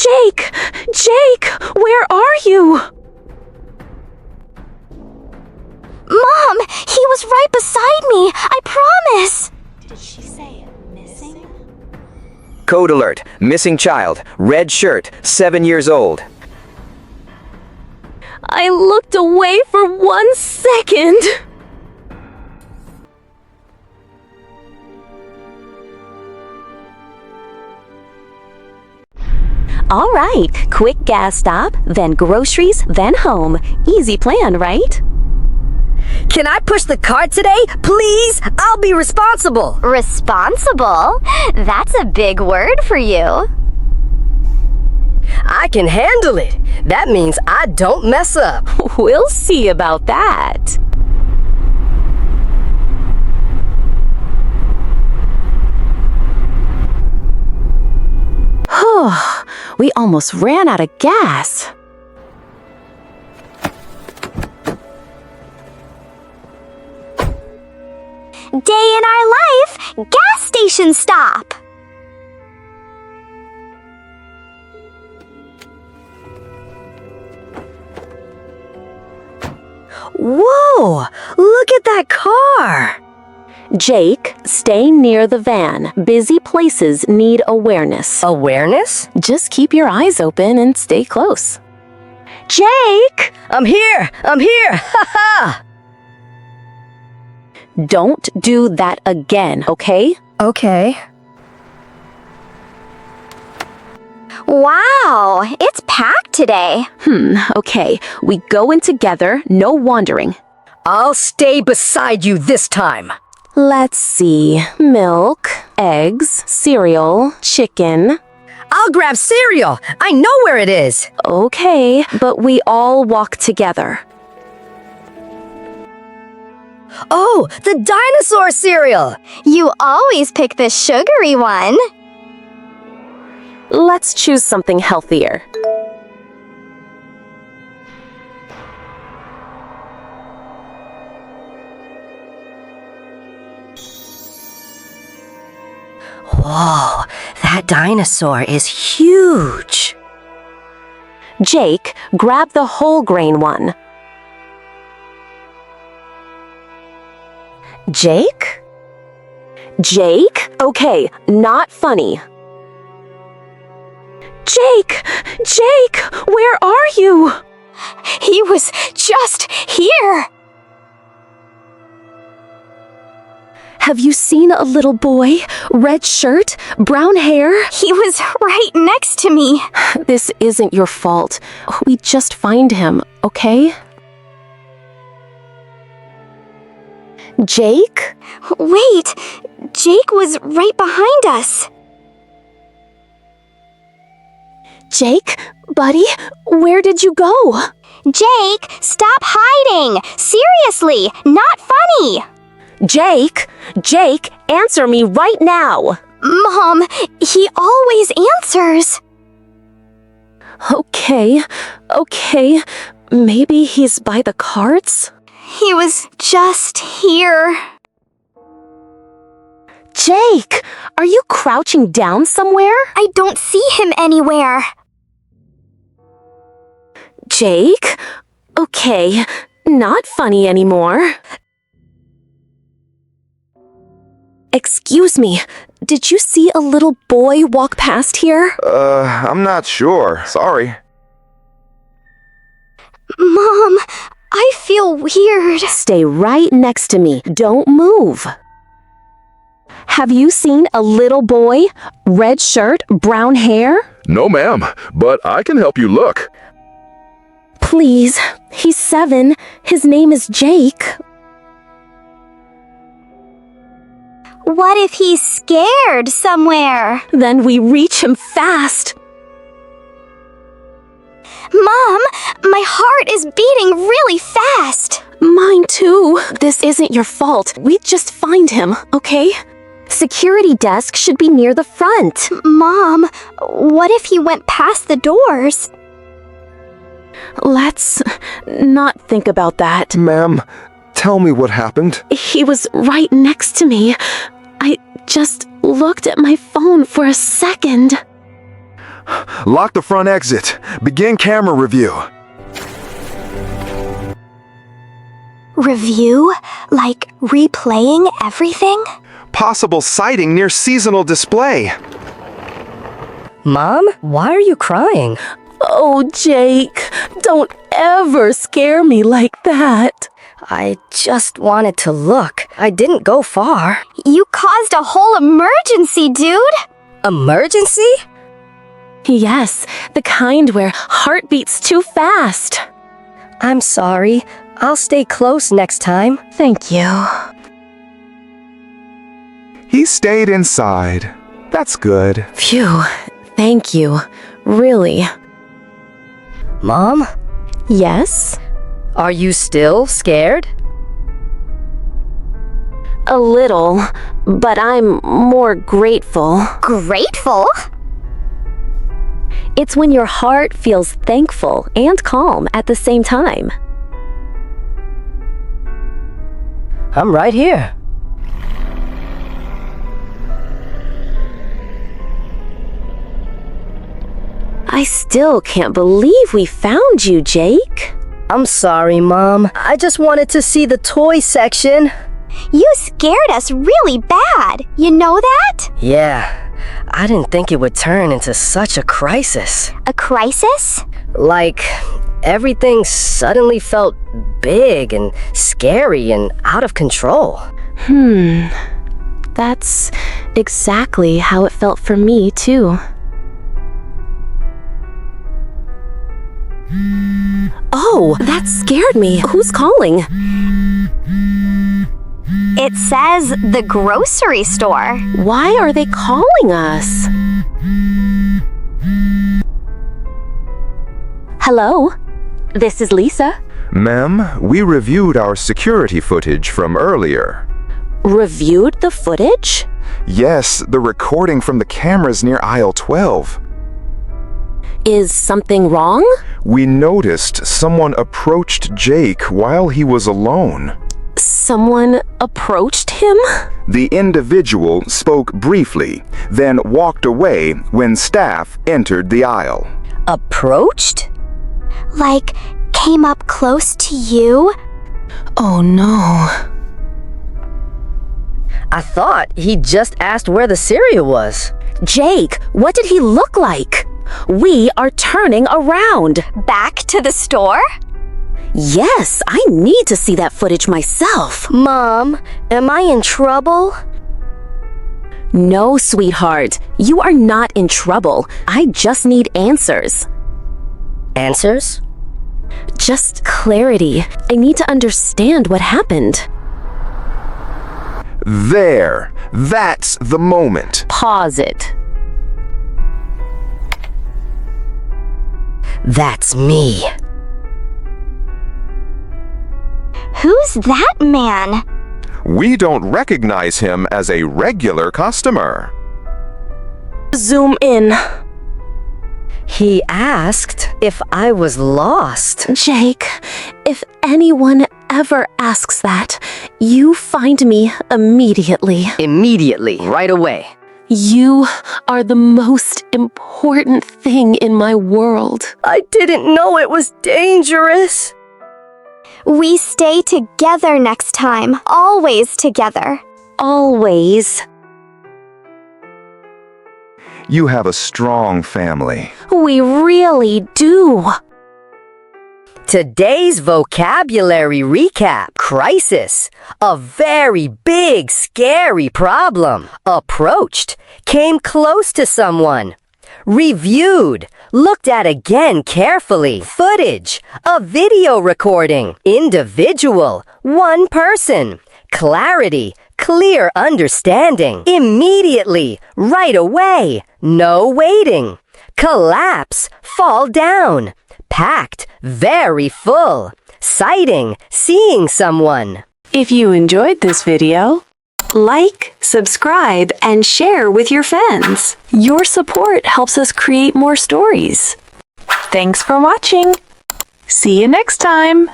Jake! Jake! Where are you? Mom! He was right beside me! I promise! Did she say missing? Code alert. Missing child. Red shirt. 7 years old. I looked away for 1 second. All right, quick gas stop, then groceries, then home. Easy plan, right? Can I push the cart today? Please? I'll be responsible. Responsible? That's a big word for you. I can handle it. That means I don't mess up. We'll see about that. We almost ran out of gas. Day in our life, gas station stop. Whoa! Look at that car! Jake, stay near the van. Busy places need awareness. Awareness? Just keep your eyes open and stay close. Jake! I'm here! Ha ha! Don't do that again, okay? Okay. Wow, it's packed today. Okay. We go in together, no wandering. I'll stay beside you this time. Let's see. Milk, eggs, cereal, chicken. I'll grab cereal. I know where it is. Okay, but we all walk together. Oh, the dinosaur cereal. You always pick the sugary one. Let's choose something healthier. Whoa, that dinosaur is huge. Jake, grab the whole grain one. Jake? Jake? Okay, not funny. Jake! Jake! Where are you? He was just here. Have you seen a little boy? Red shirt, brown hair? He was right next to me. This isn't your fault. We just find him, okay? Jake? Wait, Jake was right behind us. Jake? Buddy? Where did you go? Jake, stop hiding! Seriously, not funny! Jake? Jake, answer me right now! Mom, he always answers. Okay. Maybe he's by the carts? He was just here. Jake! Are you crouching down somewhere? I don't see him anywhere. Jake? Okay, not funny anymore. Excuse me, did you see a little boy walk past here? I'm not sure. Sorry. Mom, I feel weird. Stay right next to me. Don't move. Have you seen a little boy? Red shirt, brown hair? No, ma'am, but I can help you look. Please, he's 7. His name is Jake. What if he's scared somewhere? Then we reach him fast. Mom, my heart is beating really fast. Mine too. This isn't your fault. We just find him, okay? Security desk should be near the front. Mom, what if he went past the doors? Let's not think about that. Ma'am, tell me what happened. He was right next to me. I just looked at my phone for a second. Lock the front exit. Begin camera review. Review? Like replaying everything? Possible sighting near seasonal display. Mom, why are you crying? Oh, Jake, don't ever scare me like that. I just wanted to look. I didn't go far. You caused a whole emergency, dude! Emergency? Yes, the kind where heart beats too fast. I'm sorry. I'll stay close next time. Thank you. He stayed inside. That's good. Phew, thank you. Really. Mom, Yes? are you still scared? A little, but I'm more grateful. Grateful? It's when your heart feels thankful and calm at the same time. I'm right here. I still can't believe we found you, Jake. I'm sorry, Mom. I just wanted to see the toy section. You scared us really bad. You know that? Yeah, I didn't think it would turn into such a crisis. A crisis? Like, everything suddenly felt big and scary and out of control. That's exactly how it felt for me, too. Oh, that scared me. Who's calling? It says the grocery store. Why are they calling us? Hello? This is Lisa. Ma'am, we reviewed our security footage from earlier. Reviewed the footage? Yes, the recording from the cameras near aisle 12. Is something wrong? We noticed someone approached Jake while he was alone. Someone approached him? The individual spoke briefly, then walked away when staff entered the aisle. Approached? Like, came up close to you? Oh no. I thought he just asked where the cereal was. Jake, what did he look like? We are turning around. Back to the store? Yes, I need to see that footage myself. Mom, am I in trouble? No, sweetheart, you are not in trouble. I just need answers. Answers? Just clarity. I need to understand what happened. There! That's the moment! Pause it. That's me. Who's that man? We don't recognize him as a regular customer. Zoom in. He asked if I was lost. Jake, if anyone ever asks that, you find me immediately. Immediately, right away. You are the most important thing in my world. I didn't know it was dangerous. We stay together next time. Always together. Always. You have a strong family. We really do. Today's vocabulary recap. Crisis. A very big, scary problem. Approached. Came close to someone. Reviewed. Looked at again carefully. Footage. A video recording. Individual. One person. Clarity. Clear understanding. Immediately. Right away. No waiting. Collapse. Fall down. Packed. Very full. Sighting. Seeing someone. If you enjoyed this video, like, subscribe, and share with your friends. Your support helps us create more stories. Thanks for watching. See you next time.